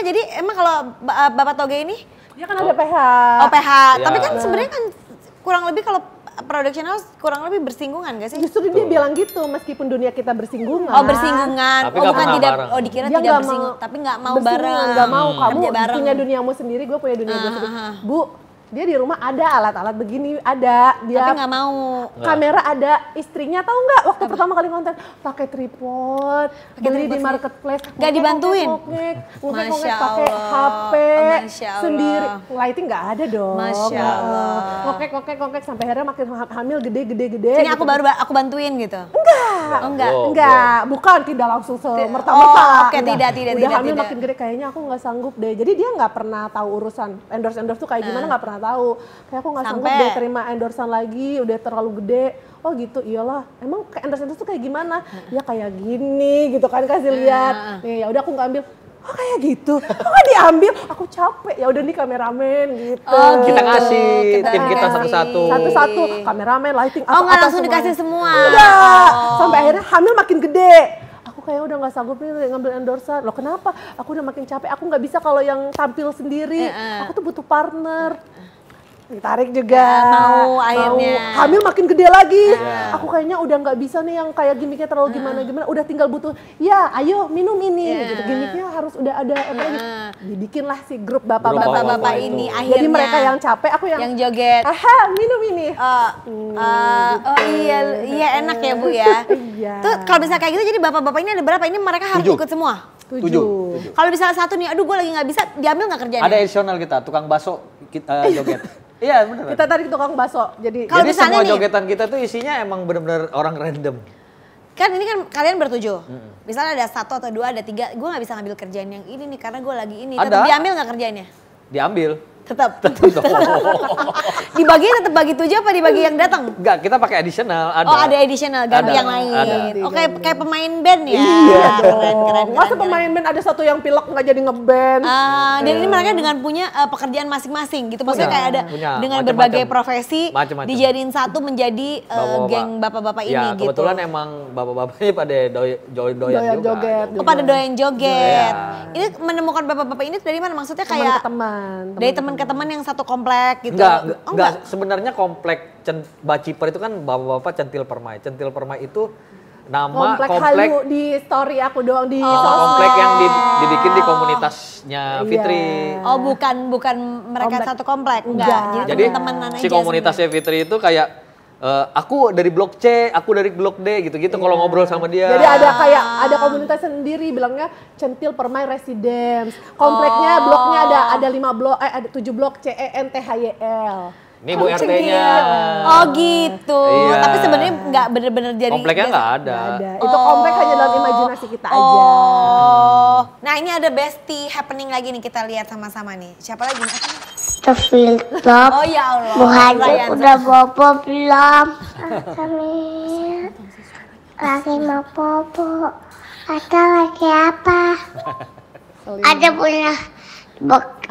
jadi emang kalau Bapak Toge ini? Dia kan ada PH. Oh PH, Ya. tapi kan sebenarnya kan kurang lebih kalau production house kurang lebih bersinggungan gak sih? Justru dia bilang gitu, meskipun dunia kita bersinggungan. Oh bersinggungan, Tapi oh nggak bukan pernah tidak, bareng. oh dikira Dia tidak nggak bersinggungan, mau tapi nggak mau bersinggungan, bareng. nggak mau, kamu Kerja bareng. punya duniamu sendiri, gue punya dunia gue sendiri. Bu, dia di rumah ada alat-alat begini, ada. Dia Tapi nggak mau. kamera ada, istrinya tahu nggak waktu pertama kali konten pakai tripod, beli di marketplace, Nggak dibantuin? ngokek Masya pakai Allah. HP Masya Allah. sendiri, lighting nggak ada dong. Masya Allah. Ngokek sampai akhirnya makin hamil gede. Sini aku bantuin gitu. Enggak. Oh enggak. Enggak, bukan tidak langsung semerta-merta. Oh, oke, tidak. Udah hamil tidak. makin gede kayaknya aku nggak sanggup deh. Jadi dia nggak pernah tahu urusan endorse tuh kayak gimana, nggak pernah tahu. Kayak aku nggak sanggup Sampai- deh terima endorsean lagi, udah terlalu gede. Oh gitu, iyalah. Emang kayak endorse tuh kayak gimana? Ya kayak gini gitu kan, kasih lihat. Nih ya udah aku nggak ambil. Oh kayak gitu, oh nggak diambil, aku capek. Ya udah nih kameramen gitu. Oh, gitu. Kita ngasih tim kita Ngasih. satu-satu. Satu-satu, kameramen, lighting, Oh nggak apa langsung dikasih semua. Enggak, sampai akhirnya hamil makin gede. Aku kayak udah nggak sanggup nih ngambil endorsean. Loh kenapa? Aku udah makin capek. Aku nggak bisa kalau yang tampil sendiri. Aku tuh butuh partner. Ditarik juga. Mau akhirnya. Hamil makin gede lagi. Aku kayaknya udah nggak bisa nih yang kayak gimmicknya terlalu gimana. Udah tinggal butuh. Ya, ayo minum ini. Gitu. Gimmicknya harus udah ada. Dibikinlah si grup Bapak-bapak ini akhirnya. Jadi mereka yang capek, aku yang joget. aha minum ini. Oh iya enak ya Bu ya. Iya. Tuh kalau bisa kayak gitu jadi bapak-bapak ini ada berapa? Ini mereka harus 7. ikut semua. 7. Kalau misalnya satu nih, aduh gue lagi nggak bisa, diambil nggak kerjanya? Ada additional kita, tukang bakso kita joget. Iya beneran. Kita tadi tukang bakso. Jadi Kalau Jadi misalnya semua nih- jogetan kita tuh isinya emang bener-bener orang random. Kan ini kan kalian bertujuh. Misalnya ada 1 atau 2, ada 3, gue nggak bisa ngambil kerjaan yang ini nih karena gue lagi ini. Ada. Tetap diambil nggak kerjaannya? Diambil. Tetap. Dibagi tetap bagi 7 apa dibagi yang datang? Enggak, kita pakai additional. Ada. Oh ada additional, ganti Ada, yang lain. ada. Oke kayak pemain band ya? Iya Keren. masa pemain band ada satu yang pilek nggak jadi ngeband. Dan ini mereka dengan punya pekerjaan masing-masing gitu. Maksudnya kayak ada Punya, dengan macam-macam. berbagai profesi Macam-macam. dijadiin satu menjadi Bapak-bapak. geng bapak-bapak ini Ya, gitu. kebetulan emang bapak-bapaknya pada doyan Doyan juga. joget. Oh pada doyan joget. Iya. Ini menemukan bapak-bapak ini dari mana? Maksudnya Teman kayak ke teman. dari teman ke teman yang satu komplek gitu. Enggak. Sebenarnya komplek Baciper itu kan bapak-bapak Centil Permai. Centil Permai itu nama Komplek komplek halu di story aku doang di nama sosmed. komplek yang dibikin di komunitasnya Fitri. Oh bukan mereka Komplek. satu komplek, enggak. Enggak. Jadi teman-teman si aja komunitasnya Fitri itu kayak aku dari blok C, aku dari blok D gitu-gitu kalau ngobrol sama dia. Jadi ada kayak ada komunitas sendiri bilangnya Centil Permai Residence. Kompleknya bloknya ada 5 blok ada 7 blok CENTHYL. Ini Bu RT-nya. Oh gitu. Iya. Tapi sebenarnya nggak bener-bener jadi. Kompleknya nggak ada. Ada. Itu komplek hanya dalam imajinasi kita aja. Oh. Nah ini ada bestie happening lagi nih kita lihat sama-sama nih. Siapa lagi nih? Terfilter. Oh ya Allah. Muhajir Ryan. udah bobo belum? Kami lagi mau bobo. Atau lagi apa? Ada punya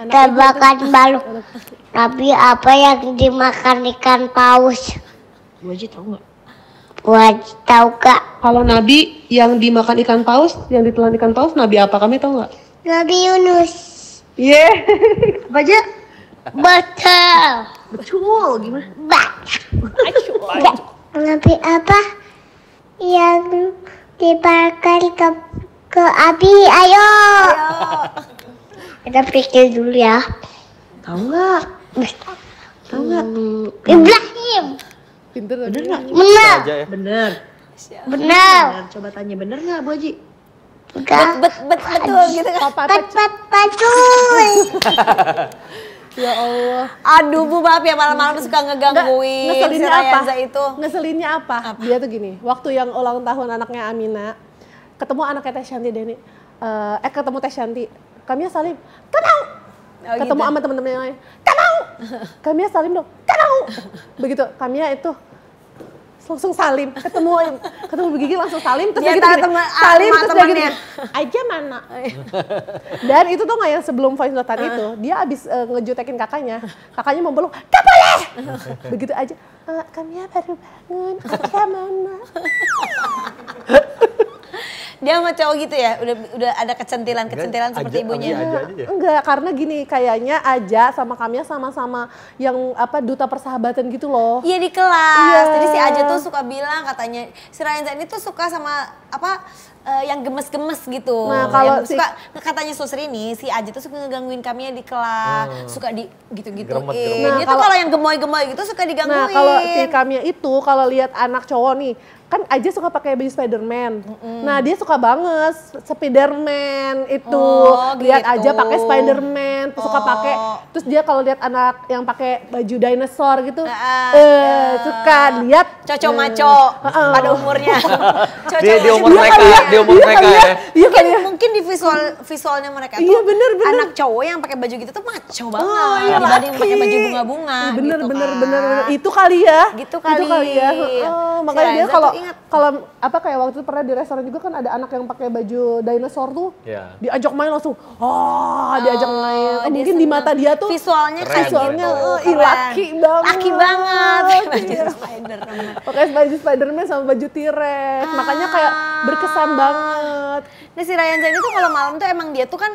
tebakan baru. Tapi apa yang dimakan ikan paus? Bu Haji tahu nggak? Wajib tahu gak? Kalau Nabi yang dimakan ikan paus, yang ditelan ikan paus, Nabi apa? Kami tahu nggak? Nabi Yunus. Iya. Apa aja? Betul. Betul. Gimana? Nabi apa yang dimakan ke Abi? Ayo. Kita pikir dulu ya. Tahu nggak? Tahu nggak? Ibrahim. Pinter Bener nggak? Benar. Aja ya. Bener. Benar. Coba tanya bener nggak Bu Haji? Enggak. Betul gitu kan. Betul. Ya Allah. Aduh Bu maaf ya malam-malam suka ngegangguin si Ngeselinnya apa? Rayanza itu. Ngeselinnya apa? Dia tuh gini, waktu yang ulang tahun anaknya Amina, ketemu anaknya Teh Shanti Deni, ketemu Teh Shanti, Kamia Salim, tenang. Oh, Ketemu gitu. sama temen-temen yang lain, tenang. Kamia Salim dong, tenang. Begitu, Kamia itu langsung salim, ketemu Begigi langsung salim, terus Dia dia tahu gitu, temen- salim, sama terus dia gini, temennya. aja mana? Dan itu tuh nggak yang sebelum voice note itu, dia abis ngejutekin kakaknya mau peluk, gak boleh! Begitu aja, Kamia baru bangun, aja mana? Dia sama cowok gitu ya? Udah ada kecentilan seperti ibunya. Aja ya. Enggak, karena gini, kayaknya Aja sama Kamia sama-sama yang duta persahabatan gitu loh. Iya di kelas. Iya. Jadi si Aja tuh suka bilang katanya si Ryan Zaini tuh suka sama yang gemes-gemes gitu. Nah, kalau yang suka katanya Susri nih si Aja tuh suka ngegangguin Kamia di kelas, suka di gitu-gituin. Geremet-geremet. Nah, Dia tuh kalau yang gemoy-gemoy gitu suka digangguin. Nah, kalau si Kamia itu kalau lihat anak cowok nih, kan Aja suka pakai baju Spider-Man. Nah, dia suka banget Spider-Man itu. Oh, Lihat gitu. Aja pakai Spider-Man, suka pakai. Terus dia kalau lihat anak yang pakai baju dinosaur gitu, suka lihat Coco maco pada umurnya. Di umur mereka, di umur mereka ya. Iya kali ya. Mungkin di visualnya mereka Iya, tuh bener. anak cowok yang pakai baju gitu tuh maco banget iya, dibanding laki. pakai baju bunga-bunga. Bener, gitu bener, kan. bener. Itu kali ya. Gitu kali. ya. Makanya Si dia Reza kalau tuh ingat. kayak waktu itu pernah di restoran juga kan ada anak yang pakai baju dinosaur tuh. Iya. Diajak main langsung. Diajak main. dia Mungkin di seneng. mata dia tuh visualnya Keren kayak visualnya gitu. ih, laki banget. Laki banget. Baju Iya. Spider-Man. Pakai baju Spider-Man sama baju T-Rex. Makanya kayak berkesan banget. Nah si Ryan Zaini tuh kalau malam tuh emang dia tuh kan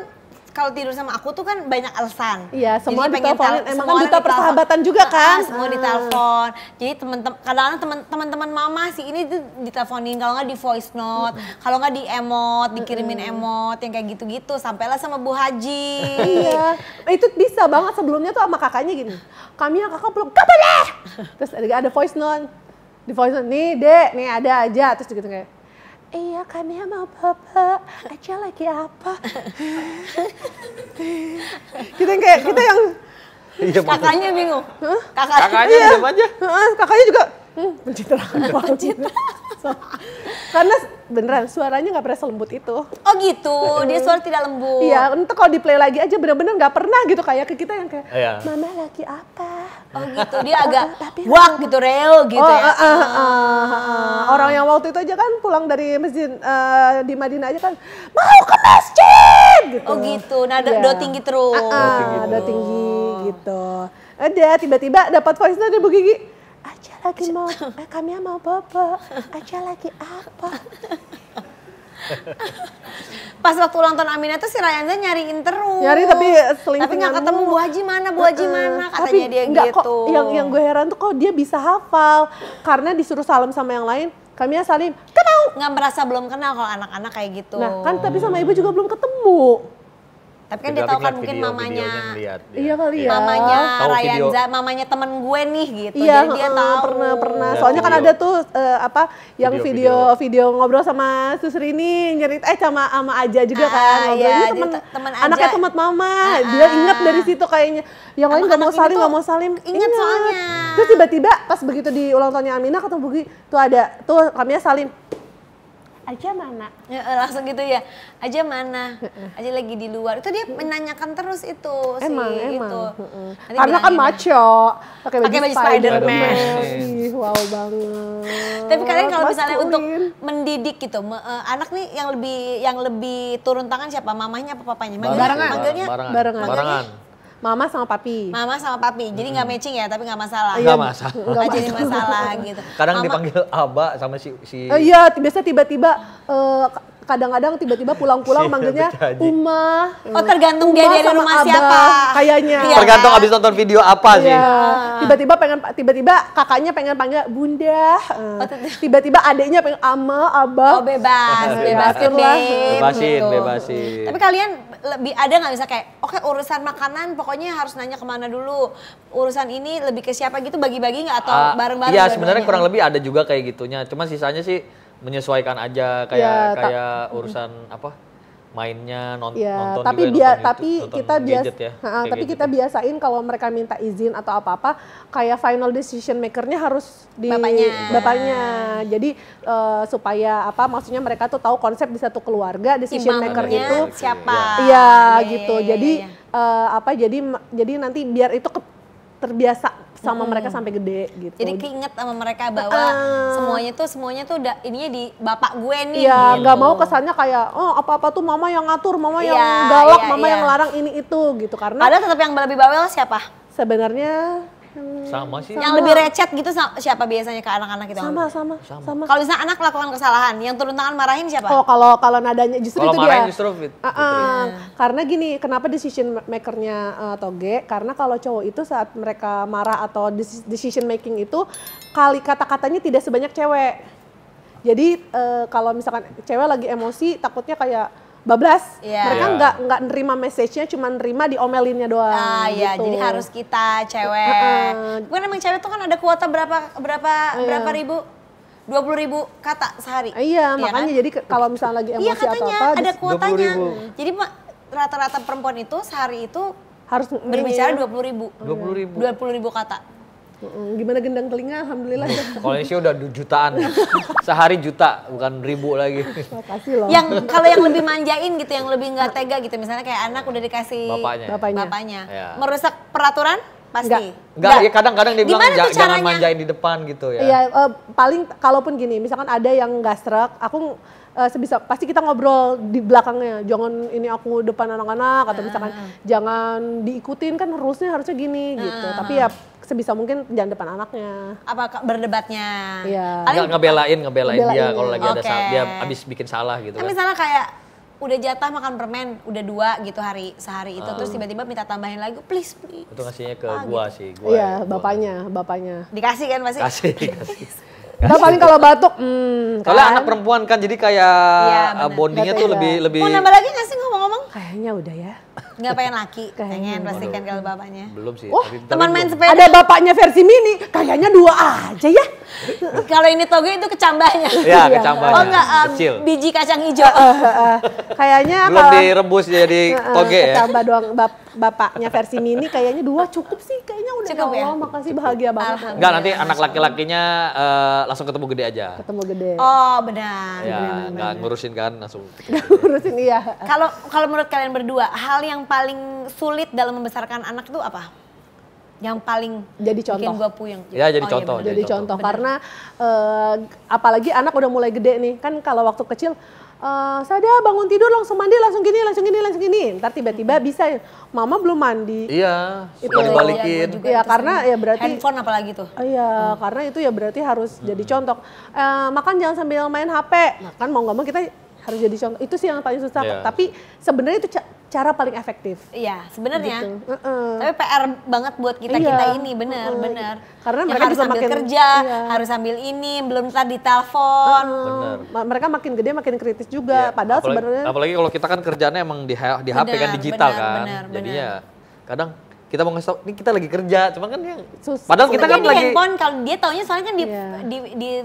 kalau tidur sama aku tuh kan banyak alasan. Iya, semua Jadi pengen diteleponin. Emang semua kan orang duta ditelepon. persahabatan juga kan? Semua ditelepon. Jadi kadang-kadang teman-teman mama si ini tuh diteleponin, kalau nggak di voice note, kalau nggak di emot, dikirimin emot yang kayak gitu-gitu. Sampailah sama Bu Haji. Iya, itu bisa banget sebelumnya tuh sama kakaknya gini. Kami yang kakak belum, gak boleh! Terus ada voice note. Di voice note, nih dek, nih ada aja. Terus gitu kayak, iya kami mau papa, aja lagi apa? kita yang Iya, Kakaknya bingung. kakaknya diam aja. kakaknya juga pencitraan banget. Karena beneran suaranya nggak pernah selembut itu. Oh gitu, dia suara tidak lembut. Iya, entah kalau di play lagi aja bener-bener nggak pernah gitu kayak ke kita yang kayak, Iya. mama lagi apa? Oh gitu, dia agak Tapi wak gitu, real gitu ya. Orang yang waktu itu aja kan pulang dari masjid di Madinah aja kan mau ke masjid gitu. Oh gitu, nada Iya. do tinggi terus. Ada tinggi gitu. Ada tiba-tiba dapat voice note dari Bu Gigi. Aja lagi mau, kami mau bobo. Aja lagi apa? Pas waktu ulang tahun Aminah tuh si Rayanza nyariin terus. Nyari tapi seling-selingan Tapi nggak ketemu Bu Haji mana, Bu Haji mana, katanya Tapi dia enggak gitu. kok, yang gue heran tuh kok dia bisa hafal. Karena disuruh salam sama yang lain, kami salim, "Gak mau." Nggak merasa belum kenal kalau anak-anak kayak gitu. Nah kan tapi sama ibu juga belum ketemu. Tapi kan dia tahu kan mungkin mamanya. Iya kali ya. Mamanya Tahu video. Rayanza, mamanya temen gue nih gitu. Iya, Jadi dia tahu. pernah. Ya, Soalnya kan video. ada tuh yang Video. video ngobrol sama Susri ini nyerit sama Aja juga kan. Ngobrol iya, ini jadi teman teman anaknya Aja. teman mama. Dia ingat dari situ kayaknya. Yang lain nggak mau Anak-anak ini salim, tuh nggak mau salim. ingat soalnya. Terus tiba-tiba pas begitu di ulang tahunnya Aminah ketemu Bugi, tuh ada tuh kami salim. Aja mana? Ya, langsung gitu ya. Aja mana? Aja lagi di luar. Itu dia menanyakan terus itu Emang. itu. Nanti Karena kan bilangin. macho, pakai Pakai baju Spider-Man. Ih, wow banget. Tapi kalian kalau misalnya untuk Maskulin. mendidik gitu, anak nih yang lebih turun tangan siapa? Mamanya apa papanya? Manggilnya Barengan. Mama sama papi. Mama sama papi. Jadi nggak matching ya, tapi nggak masalah. Nggak masalah. Nggak jadi masalah gitu. Kadang Mama- dipanggil Aba sama si Iya, biasa tiba-tiba kadang-kadang tiba-tiba pulang-pulang Si manggilnya Haji. Uma. Oh, tergantung dia Uma dari sama rumah Abah, siapa. Kayaknya. Iya. tergantung abis nonton video apa sih. Iya. Tiba-tiba kakaknya pengen panggil Bunda. Tiba-tiba adiknya pengen Ama, Abah. Oh bebas Itulah. Beb, Bebasin, gitu. bebasin. Tapi kalian lebih ada nggak bisa kayak, oke urusan makanan pokoknya harus nanya kemana dulu. Urusan ini lebih ke siapa gitu, bagi-bagi nggak atau bareng-bareng? Iya, dua-duanya? sebenarnya kurang lebih ada juga kayak gitunya. Cuma sisanya sih menyesuaikan aja kayak Ya, kayak urusan apa? Mainnya nonton Ya, juga tapi nonton kita biasa, gadget ya. tapi Kayak kita gitu. biasain kalau mereka minta izin atau apa-apa, kayak final decision makernya harus di Bapaknya. Jadi supaya apa? Maksudnya mereka tuh tahu konsep di satu keluarga decision maker Imamnya itu. siapa? Iya Iya, gitu. iya, Jadi iya. jadi nanti biar itu terbiasa sama mereka sampai gede gitu. Jadi keinget sama mereka bahwa semuanya tuh udah ininya di bapak gue nih. Iya, gitu. nggak mau kesannya kayak apa-apa tuh mama yang ngatur, mama yang Iya, galak, iya, mama iya. yang larang ini itu gitu. Karena Padahal tetap yang lebih bawel siapa? sebenarnya Sama sih. Yang lebih recet gitu siapa biasanya ke anak-anak itu? Sama. Kalau misalnya anak lakukan kesalahan, yang turun tangan marahin siapa? Oh, kalau nadanya justru Kalau itu marahin dia. justru Karena gini, kenapa decision makernya Toge? Karena kalau cowok itu saat mereka marah atau decision making itu kata-katanya tidak sebanyak cewek. Jadi kalau misalkan cewek lagi emosi, takutnya kayak bablas. Iya. Mereka Iya. nggak nerima message-nya, cuma nerima diomelinnya doang. Iya, gitu. jadi harus kita cewek. Bukan emang cewek tuh kan ada kuota berapa ribu? 20.000 kata sehari. Iya, makanya kan? jadi kalau misalnya lagi emosi Iya atau katanya apa, ada kuotanya. 20.000. Jadi rata-rata perempuan itu sehari itu harus berbicara 20.000. 20.000. 20.000 kata. Gimana gendang telinga, alhamdulillah. Kalau ini sih udah jutaan. Sehari juta, bukan ribu lagi. Makasih loh. Yang kalau yang lebih manjain gitu, yang lebih nggak tega gitu, misalnya kayak anak udah dikasih Bapaknya. Ya. merusak peraturan pasti. Enggak, ya kadang-kadang dia bilang Gimana tuh jangan caranya? manjain di depan gitu ya. Iya, paling kalaupun gini, misalkan ada yang nggak serak, aku sebisa pasti kita ngobrol di belakangnya. Jangan ini aku depan anak-anak atau misalkan jangan diikutin kan harusnya gini gitu. Tapi ya sebisa mungkin jangan depan anaknya. Apa berdebatnya? Iya. Paling Ngebelain dia Ngebelain, kalau lagi ada Oke. dia abis bikin salah gitu kan kan. misalnya kayak udah jatah makan permen, udah 2 gitu sehari itu, terus tiba-tiba minta tambahin lagi, please. Itu ngasihnya ke Ah, gua gitu. sih, gua. Iya, gua. bapaknya. Dikasih kan pasti? Kasih. Nah, paling kalau batuk, Soalnya kan? anak perempuan kan jadi kayak Iya, bener. bondingnya Nggak tuh tega. lebih Mau nambah lagi nggak sih ngomong-ngomong? Kayaknya udah ya. Nggak pengen laki, Kayaknya pengen pasti kan kalau bapaknya. belum sih. Wah, Teman main belum. sepeda. Ada bapaknya versi mini, kayaknya 2 aja ya. Kalau ini toge itu kecambahnya. Iya, kecambahnya. Oh enggak, Kecil. biji kacang hijau. Kayaknya Belum direbus jadi toge ya. Tambah doang bapaknya versi mini, kayaknya 2 cukup sih. Kayaknya udah. Cukup ya? Allah, makasih bahagia banget. Enggak, nanti anak laki-lakinya langsung ketemu gede aja. Ketemu gede. Oh benar. Ya, nggak ngurusin kan langsung. Urusin iya. Kalau menurut kalian berdua, hal yang paling sulit dalam membesarkan anak itu apa? Yang paling Jadi contoh. bikin gua puyeng. Ya, jadi Oh, contoh. benar. Jadi contoh karena apalagi anak udah mulai gede nih, kan kalau waktu kecil Sada bangun tidur langsung mandi langsung gini. Ntar tiba-tiba bisa mama belum mandi. Iya, Itu. suka dibalikin. Iya, gua juga Iya itu karena sering. ya berarti handphone apalagi tuh. Iya, karena itu ya berarti harus jadi contoh. Makan jangan sambil main HP. Nah, kan mau nggak mau kita harus jadi contoh. Itu sih yang paling susah. Iya. Tapi sebenarnya itu cara paling efektif. Iya, sebenarnya. Gitu. Tapi PR banget buat kita Iya. ini, benar. Karena Yang mereka harus juga sambil makin- kerja, iya. harus sambil ini, belum tadi telepon. Bener. Mereka makin gede makin kritis juga. Iya, Padahal apalagi- sebenarnya apalagi kalau kita kan kerjaannya emang di HP kan Benar, digital benar, kan. benar, Jadinya kadang kita mau ngasih tau, ini kita lagi kerja, cuman kan yang Susah. padahal kita kan Tapi di lagi handphone, kalau dia taunya soalnya kan Iya.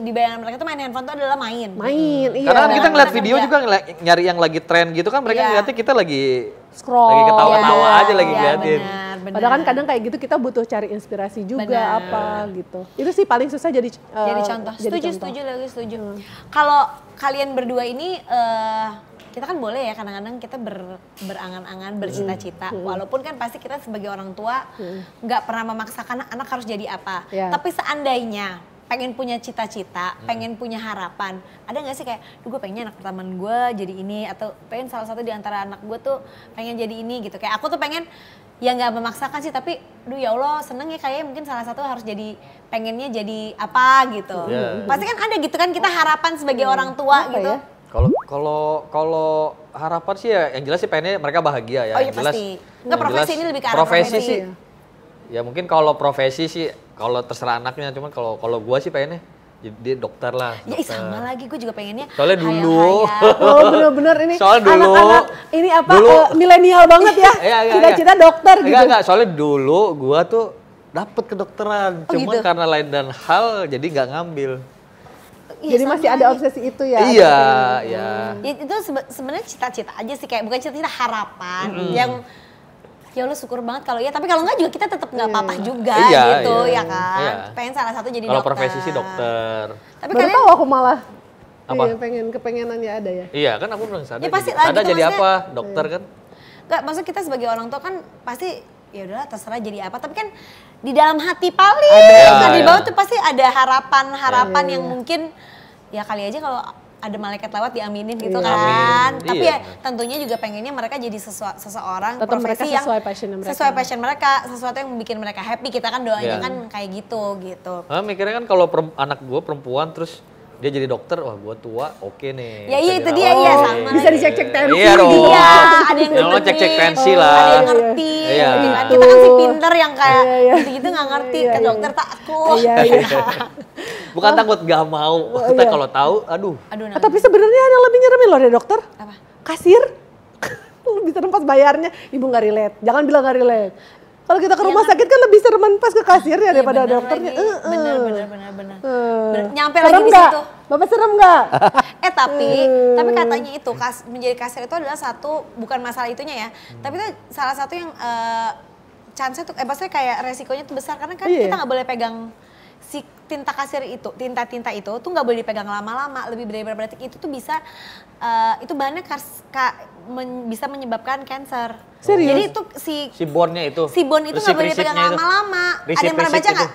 di bayangan mereka tuh main handphone tuh adalah main. main. Iya. karena kan kita ngeliat Kita video kerja. juga nyari yang lagi tren gitu kan mereka Iya. ngeliatnya kita lagi Scroll. lagi ketawa-tawa Iya, aja lagi iya, ngeliatin. benar, benar. Padahal kan kadang kayak gitu kita butuh cari inspirasi juga Benar. apa gitu. Itu sih paling susah jadi Jadi contoh. jadi Setuju. Kalau kalian berdua ini kita kan boleh ya kadang-kadang kita berangan-angan, bercita-cita. Walaupun kan pasti kita sebagai orang tua nggak pernah memaksakan anak harus jadi apa. Ya. Tapi seandainya pengen punya cita-cita, pengen punya harapan, ada nggak sih kayak, gue pengennya anak pertama gue jadi ini, atau pengen salah satu di antara anak gue tuh pengen jadi ini gitu. Kayak aku tuh pengen, ya nggak memaksakan sih, tapi duh ya Allah seneng ya kayaknya mungkin salah satu harus jadi, pengennya jadi apa gitu. Iya. Pasti kan ada gitu kan kita harapan sebagai orang tua Apa gitu. ya? Kalau harapan sih ya yang jelas sih pengennya mereka bahagia ya. Oh iya Yang jelas, pasti. Enggak, yang profesi jelas ini lebih ke arah profesi profesi. sih. Ya mungkin kalau profesi sih kalau terserah anaknya, cuman kalau gua sih pengennya jadi dokter lah. Ya sama lagi, gue juga pengennya Soalnya dulu- hayal-hayal. Oh bener-bener ini Soalnya dulu- anak-anak ini apa dulu- milenial banget ya. Iya, Cita-cita dokter gitu. Enggak, soalnya dulu gua tuh dapet kedokteran, Oh, cuman gitu? karena lain dan hal jadi nggak ngambil. Iya, Jadi sama masih ada lagi. obsesi itu ya. Iya, ada ya. Ya, itu sebenarnya cita-cita aja sih, kayak bukan cita-cita harapan yang ya Allah syukur banget kalau ya, tapi kalau enggak juga kita tetap nggak apa-apa juga Iya, gitu iya. ya kan. Iya. Pengen salah satu jadi Kalau dokter. profesi sih dokter. Tapi Baru kalian tahu aku malah. Apa? Iya, kepengenannya ada ya. Iya kan aku bilang Sada. Ya, pasti jadi, lah Sada gitu, jadi maksudnya. apa? Dokter kan? nggak, maksud kita sebagai orang tua kan pasti ya udahlah terserah jadi apa, tapi kan di dalam hati paling Ada. kan di Iya. bawah tuh pasti ada harapan yang mungkin ya kali aja kalau ada malaikat lewat diaminin gitu Iya. kan. Amin. Tapi Iya. ya tentunya juga pengennya mereka jadi seseorang Tetap mereka profesi yang sesuai passionnya mereka. sesuai passion mereka, sesuatu yang bikin mereka happy. Kita kan doanya Iya. kan kayak gitu. Mikirnya kan kalau anak gue perempuan terus dia jadi dokter, wah gue tua, oke nih. Ya iya, Bisa itu dirawat. dia, iya, sama. Bisa dicek-cek tensi Iya dong. gitu. Iya, ada yang Ya, lo ngerti. cek-cek tensi Ada lah. yang ngerti. Iya. gitu kan. Kita kan si pinter yang kayak Iya, iya. gitu-gitu nggak ngerti. Iya, Ke iya. dokter takut. Iya, iya. Bukan takut, gak mau. Kita iya. kalau tahu, aduh. Aduh, Tapi sebenarnya yang lebih nyeremin loh dari dokter. Apa? Kasir. Lu bisa pas bayarnya. Ibu nggak relate. Jangan bilang nggak relate. Kalau kita ke rumah sakit kan lebih sereman pas ke kasirnya Iya, daripada bener dokternya. lagi. Bener. Nyampe Serem lagi di nggak? situ. Bapak serem nggak? Tapi katanya itu menjadi kasir itu adalah satu, bukan masalah itunya ya, tapi itu salah satu yang chance tuh, maksudnya kayak resikonya tuh besar karena kan Iya. kita nggak boleh pegang si tinta kasir itu, tinta itu tuh nggak boleh dipegang lama-lama, lebih dari beberapa detik itu tuh bisa itu bahannya bisa menyebabkan cancer. Serius? Jadi itu Si bonnya itu. si bone itu nggak boleh dipegang Resip-resipnya itu. lama-lama. Ada yang pernah Resip-resip baca itu. nggak?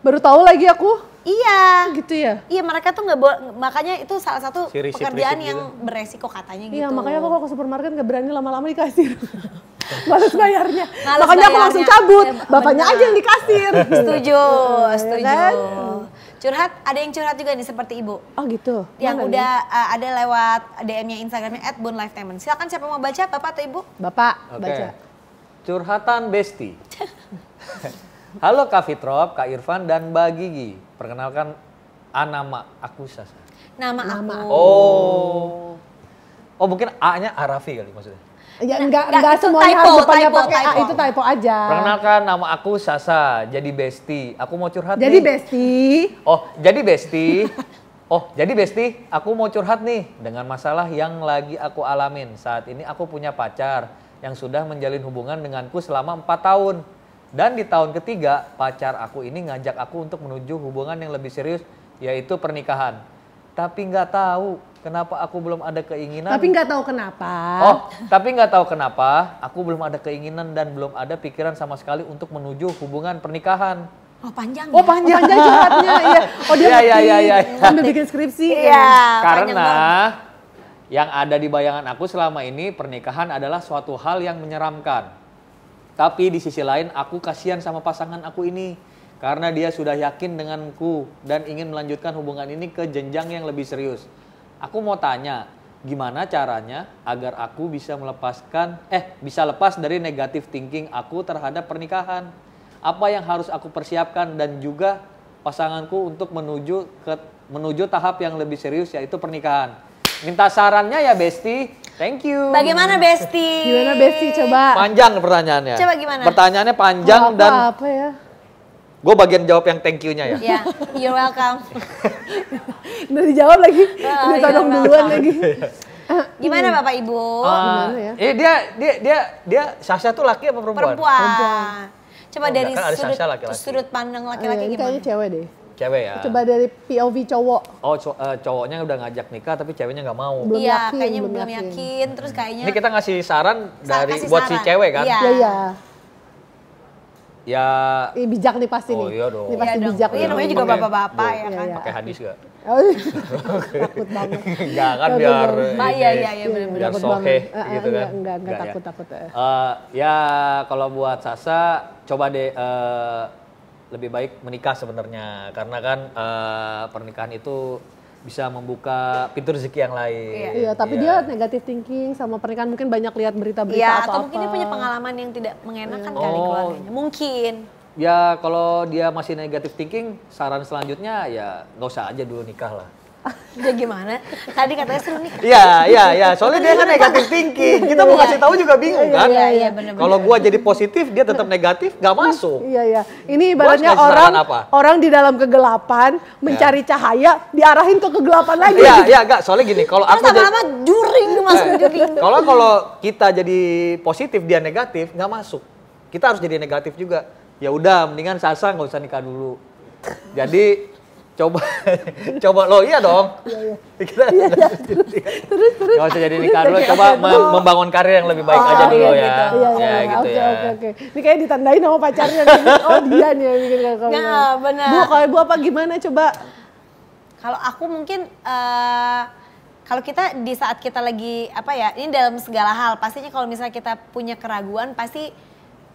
Baru tahu lagi aku. Iya. Gitu ya? Iya, mereka tuh nggak boleh, makanya itu salah satu Si risip-risip pekerjaan gitu. yang beresiko katanya gitu. Iya, makanya aku kalau ke supermarket nggak berani lama-lama di kasir. Males bayarnya. Males Makanya aku langsung bayarnya. cabut. Ya, Bapaknya benar. aja yang di kasir. Setuju, Ya setuju. kan? Curhat, ada yang curhat juga nih seperti ibu. Oh gitu. Yang Mana udah ada lewat DM-nya Instagramnya @bonelifetimer. Silakan siapa mau baca, bapak atau ibu? nih? Bapak, Oke. baca. Curhatan Besti. Halo Kak Fitrop, Kak Irfan, dan Mbak Gigi. Perkenalkan, nama aku Sasa. Nama aku. Oh mungkin A-nya Arafi kali maksudnya. Ya Enggak, enggak itu semuanya typo, harus depannya typo, pakai A, typo. itu typo aja. Perkenalkan, nama aku Sasa, jadi Besti. Aku mau curhat Jadi nih. Besti, Jadi Besti, aku mau curhat nih dengan masalah yang lagi aku alamin. Saat ini aku punya pacar yang sudah menjalin hubungan denganku selama 4 tahun. Dan di tahun ketiga, pacar aku ini ngajak aku untuk menuju hubungan yang lebih serius, yaitu pernikahan. Tapi nggak tahu kenapa aku belum ada keinginan. tapi nggak tahu kenapa. Tapi nggak tahu kenapa aku belum ada keinginan dan belum ada pikiran sama sekali untuk menuju hubungan pernikahan. Oh, panjang. Oh ya? panjang. Panjang curhatnya, iya. Oh dia Iya, ngerti. iya, iya. Sambil bikin skripsi. Iya, panjang Karena banget. yang ada di bayangan aku selama ini pernikahan adalah suatu hal yang menyeramkan. Tapi di sisi lain aku kasihan sama pasangan aku ini. Karena dia sudah yakin denganku dan ingin melanjutkan hubungan ini ke jenjang yang lebih serius. Aku mau tanya, gimana caranya agar aku bisa bisa lepas dari negatif thinking aku terhadap pernikahan? Apa yang harus aku persiapkan dan juga pasanganku untuk menuju tahap yang lebih serius yaitu pernikahan. Minta sarannya ya Besti. Thank you. Bagaimana Besti? Gimana Besti coba? Panjang pertanyaannya. Coba gimana? Pertanyaannya panjang Apa, dan apa ya? gue bagian jawab yang thank you-nya ya. Ya, you're welcome. Udah dijawab lagi. Ah, Udah tolong iya, duluan Bapak. lagi. Gimana Bapak Ibu? Gimana ya? Dia Sasha tuh laki apa perempuan? Perempuan. Coba Oh, dari enggak, kan ada Sasha laki-laki. sudut pandang Iya, laki-laki ini gimana? kayaknya cewek deh. Cewek ya. Coba dari POV cowok. Oh cowoknya udah ngajak nikah tapi ceweknya nggak mau. Belum Iya, yakin, kayaknya belum belum yakin. yakin. Terus kayaknya Ini kita ngasih saran kasih buat si saran. cewek kan? Iya. Iya, iya. Ya Ini bijak nih pasti Oh, nih. iya dong. Ini pasti Iya dong. bijak. Iya, nih. namanya juga Pakai- bapak-bapak ya Iya, kan. iya. pakai hadis gak? Oh, takut banget. Enggak kan Takut biar banget. Iya, iya, iya, bener-bener. biar Takut sohe banget. gitu kan. Enggak Enggak ya. takut. Ya kalau buat Sasa coba deh lebih baik menikah sebenarnya karena kan pernikahan itu bisa membuka pintu rezeki yang lain. Iya, tapi dia negatif thinking sama pernikahan mungkin banyak lihat berita-berita Iya, atau atau apa. mungkin dia punya pengalaman yang tidak mengenakan kali Oh. keluarganya. Mungkin. Ya kalau dia masih negatif thinking, saran selanjutnya ya nggak usah aja dulu nikah lah. Ya gimana? Tadi katanya seru nikah. Iya, soalnya dia kan negatif thinking. Kita mau kasih tahu juga bingung kan. Iya, bener-bener. Kalau gua jadi positif, dia tetap negatif, nggak masuk. Iya. Ini ibaratnya Gua harus kasih saran orang apa? orang di dalam kegelapan mencari cahaya, diarahin ke kegelapan lagi. Iya, enggak. Soalnya gini, kalau Terus aku jadi lama-lama juring masuk juring. kalau kita jadi positif, dia negatif, nggak masuk. Kita harus jadi negatif juga. Ya udah, mendingan Sasa nggak usah nikah dulu. Jadi coba lo iya dong. Kita terus nggak usah jadi nikah dulu. Coba membangun karir yang lebih baik aja dulu ya. Ya gitu ya. Oke. Ini kayak ditandain sama pacarnya. Nih. Oh dia nih yang bikin kakak. Nah, benar. Bu, kalau ibu apa gimana coba? Kalau aku mungkin kalau kita di saat kita lagi apa ya, ini dalam segala hal, pastinya kalau misalnya kita punya keraguan pasti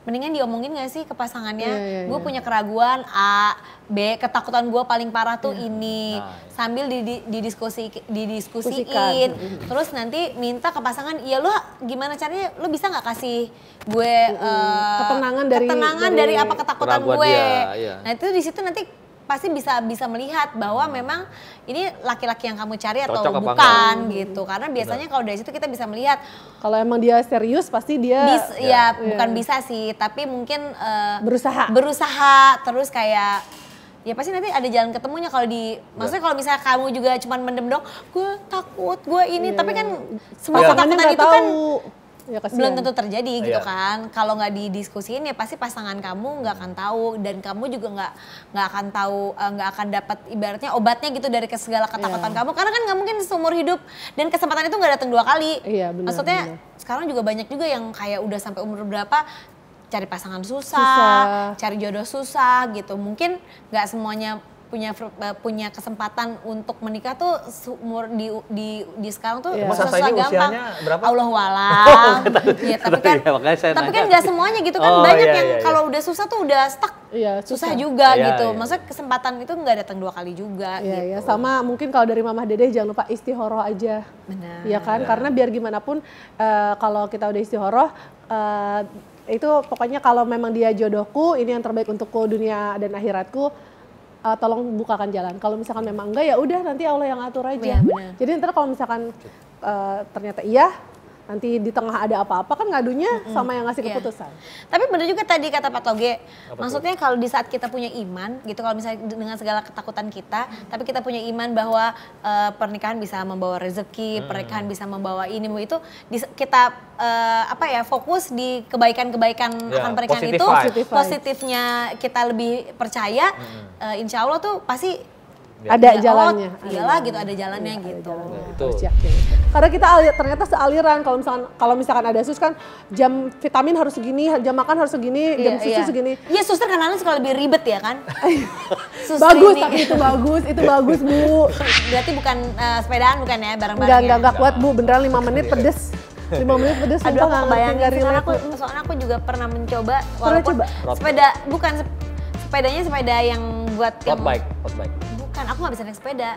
mendingan diomongin gak sih ke pasangannya, gue punya keraguan A, B, ketakutan gue paling parah tuh ini, sambil didiskusiin, terus nanti minta ke pasangan, ya lo gimana caranya, lo bisa nggak kasih gue ketenangan dari apa ketakutan gue, nah itu di situ nanti pasti bisa melihat bahwa memang ini laki-laki yang kamu cari atau cocok bukan gitu. Karena biasanya kalau dari situ kita bisa melihat kalau emang dia serius pasti dia bukan bisa sih, tapi mungkin berusaha terus kayak ya pasti nanti ada jalan ketemunya kalau maksudnya kalau misalnya kamu juga cuman mendem dong, gue takut, gue ini, tapi kan semua ketakutan itu kan ya, belum tentu terjadi gitu kan. Kalau nggak didiskusiin ya pasti pasangan kamu nggak akan tahu, dan kamu juga nggak akan tahu, nggak akan dapat ibaratnya obatnya gitu dari segala ketakutan kamu, karena kan nggak mungkin seumur hidup, dan kesempatan itu nggak datang 2 kali. Maksudnya sekarang juga banyak juga yang kayak udah sampai umur berapa cari pasangan susah, cari jodoh susah gitu. Mungkin nggak semuanya punya kesempatan untuk menikah tuh umur di sekarang tuh susah gampang. Allah walam. Ya, tapi kan nggak semuanya gitu kan, banyak yang kalau udah susah tuh udah stuck. Susah juga gitu. Maksudnya kesempatan itu nggak datang 2 kali juga gitu. Iya, sama mungkin kalau dari Mama Dedeh jangan lupa istihoroh aja. Benar. Iya kan? Karena biar gimana pun kalau kita udah istihoroh itu pokoknya kalau memang dia jodohku, ini yang terbaik untukku dunia dan akhiratku, tolong bukakan jalan. Kalau misalkan memang enggak, ya udah nanti Allah yang atur aja. Jadi ntar kalau misalkan ternyata iya, nanti di tengah ada apa-apa kan ngadunya sama yang ngasih keputusan. Tapi bener juga tadi kata Pak Toge, maksudnya kalau di saat kita punya iman gitu, kalau misalnya dengan segala ketakutan kita, tapi kita punya iman bahwa pernikahan bisa membawa rezeki, pernikahan bisa membawa ini, itu kita fokus di kebaikan-kebaikan akan pernikahan itu, positifnya kita lebih percaya, insya Allah tuh pasti ada jalannya. Iyalah gitu, ada jalannya gitu. Karena kita ternyata sealiran. Kalau misalkan ada sus kan jam vitamin harus segini, jam makan harus segini, jam susu segini. Iya, suster kadang-kadang suka lebih ribet ya kan. Bagus, tapi itu bagus Bu. Berarti bukan sepedaan bukan ya, bareng-bareng. Enggak kuat Bu, beneran 5 menit pedes. 5 menit pedes. Aduh, aku kebayangin. Soalnya aku juga pernah mencoba, walaupun sepedanya sepeda yang buat road bike. Bukan, aku nggak bisa naik sepeda.